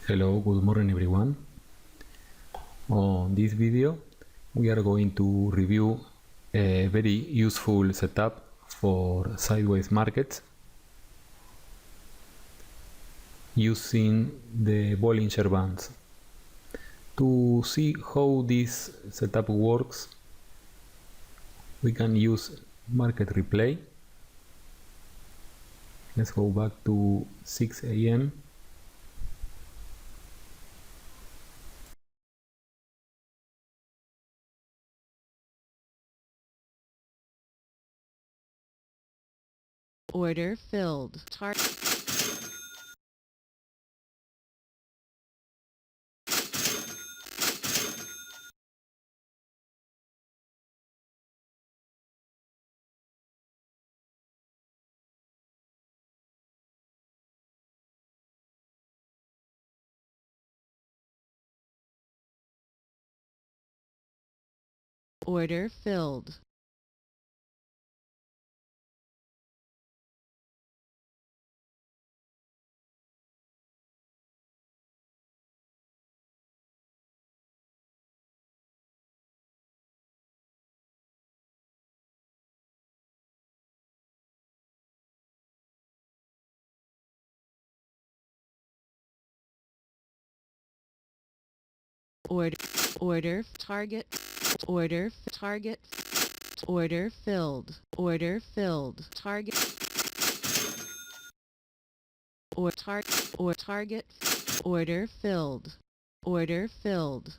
Hello, good morning everyone. On this video we are going to review a very useful setup for sideways markets using the Bollinger Bands. To see how this setup works, we can use market replay. Let's go back to 6 a.m. Order filled. Order filled. Order target. Order filled. Order filled. Target. Target. Order filled. Order filled. Order filled.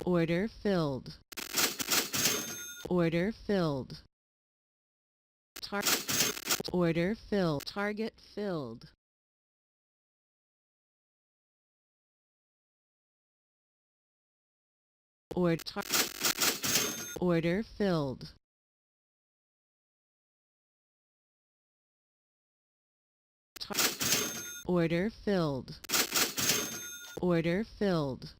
Order filled. Order filled. Target filled. Order filled. Order filled. Order filled.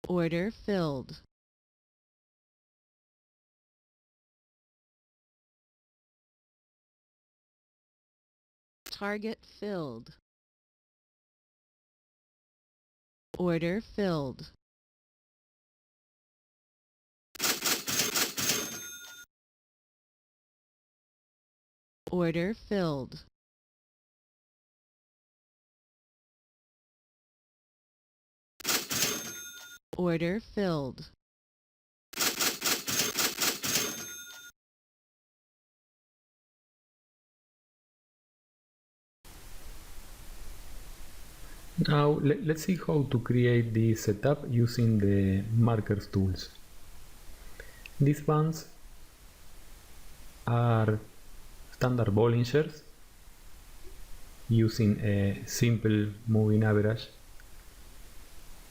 Order filled. Target filled. Order filled. Order filled. Order filled. Now let's see how to create this setup using the markers tools. These bands are standard Bollingers using a simple moving average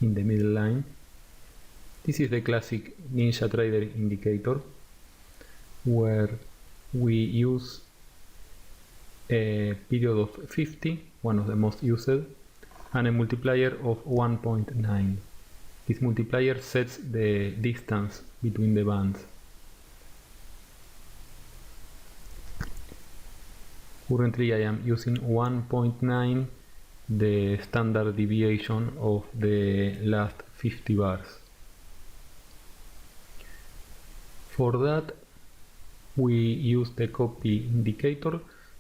in the middle line. This is the classic Ninja Trader indicator where we use a period of 50, one of the most used, and a multiplier of 1.9. This multiplier sets the distance between the bands. Currently I am using 1.9, the standard deviation of the last 50 bars. For that we use the copy indicator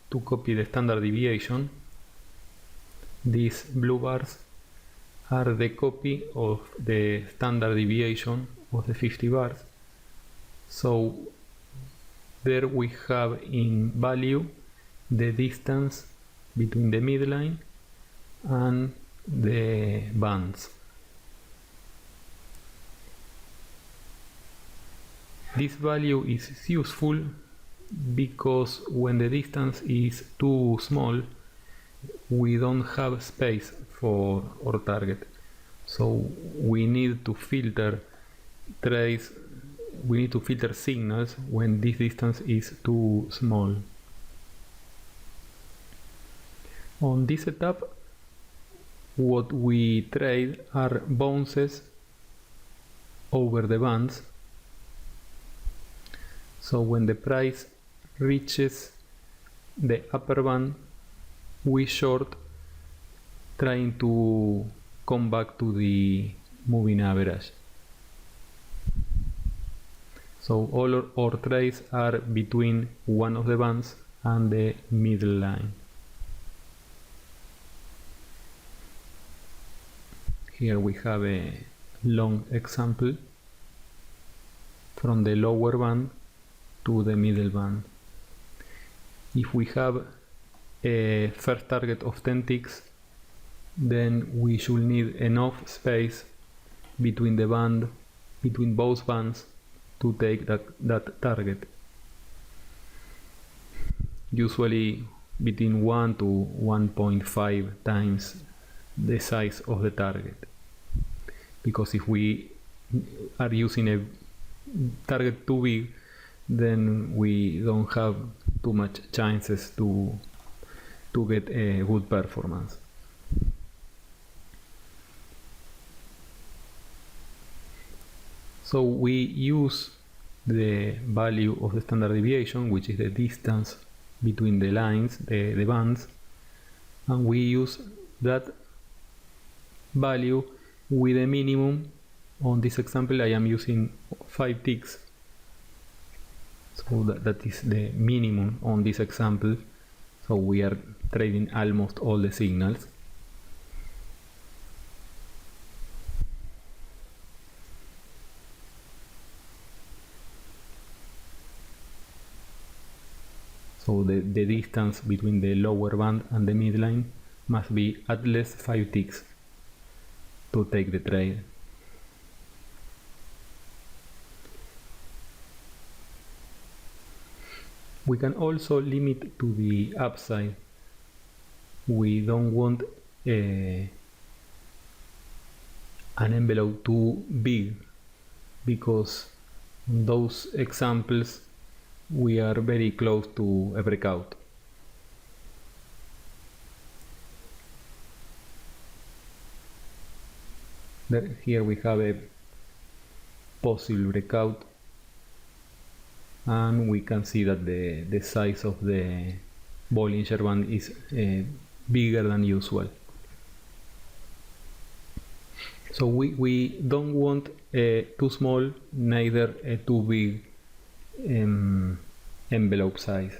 to copy the standard deviation. These blue bars are the copy of the standard deviation of the 50 bars. So there we have in value the distance between the midline and the bands. This value is useful because when the distance is too small, we don't have space for our target. So we need to filter trades, we need to filter signals when this distance is too small. On this setup, what we trade are bounces over the bands. So when the price reaches the upper band, we short, trying to come back to the moving average. So all our trades are between one of the bands and the middle line. Here we have a long example from the lower band to the middle band. If we have a first target of 10 ticks, then we should need enough space between both bands to take that target. Usually between 1 to 1.5 times the size of the target. Because if we are using a target too big, then we don't have too much chances to get a good performance. So we use the value of the standard deviation, which is the distance between the lines, the bands, and we use that value with a minimum. On this example I am using 5 ticks, so that is the minimum on this example. So we are trading almost all the signals. So the distance between the lower band and the midline must be at least 5 ticks to take the trade. We can also limit to the upside. We don't want an envelope too big, because in those examples we are very close to a breakout. Here we have a possible breakout, and we can see that the size of the Bollinger Band is bigger than usual. So we don't want too small, neither a too big envelope size.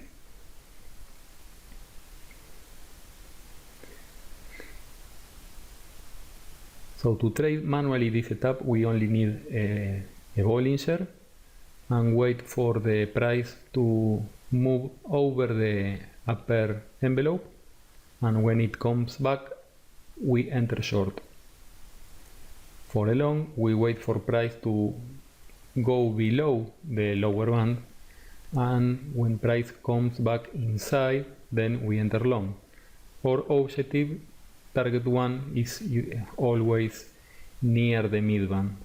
So to trade manually this setup, we only need a Bollinger and wait for the price to move over the upper envelope, and when it comes back we enter short. For a long, we wait for price to go below the lower band, and when price comes back inside, then we enter long. Our objective, target 1, is always near the mid band.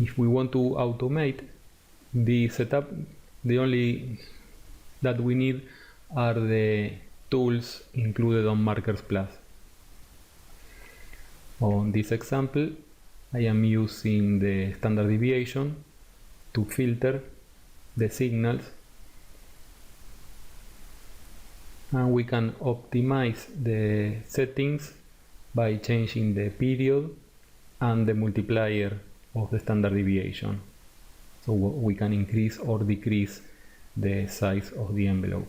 If we want to automate the setup, the only that we need are the tools included on Markers Plus. On this example, I am using the standard deviation to filter the signals, and we can optimize the settings by changing the period and the multiplier of the standard deviation, so we can increase or decrease the size of the envelope.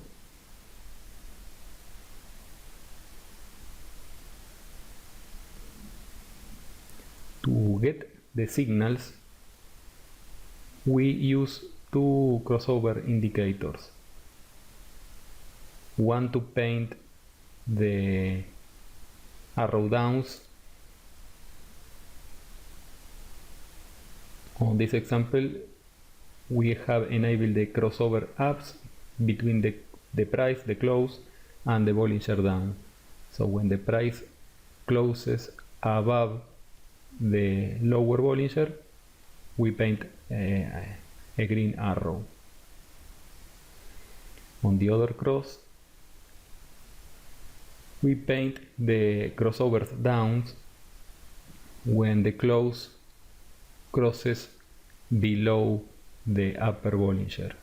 To get the signals, we use two crossover indicators. One to paint the arrow downs. On this example, we have enabled the crossover ups between the price, the close, and the Bollinger down. So when the price closes above the lower Bollinger, we paint a green arrow. On the other cross, we paint the crossovers downs when the close crosses below the upper Bollinger.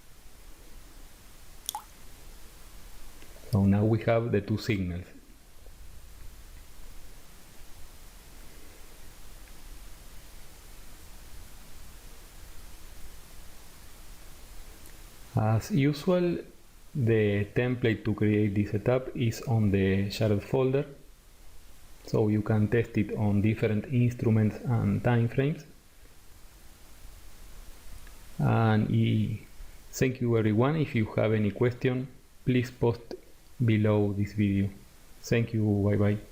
So now we have the two signals. As usual, the template to create this setup is on the shared folder, so you can test it on different instruments and timeframes. And thank you everyone. If you have any question, please post below this video. Thank you, bye bye.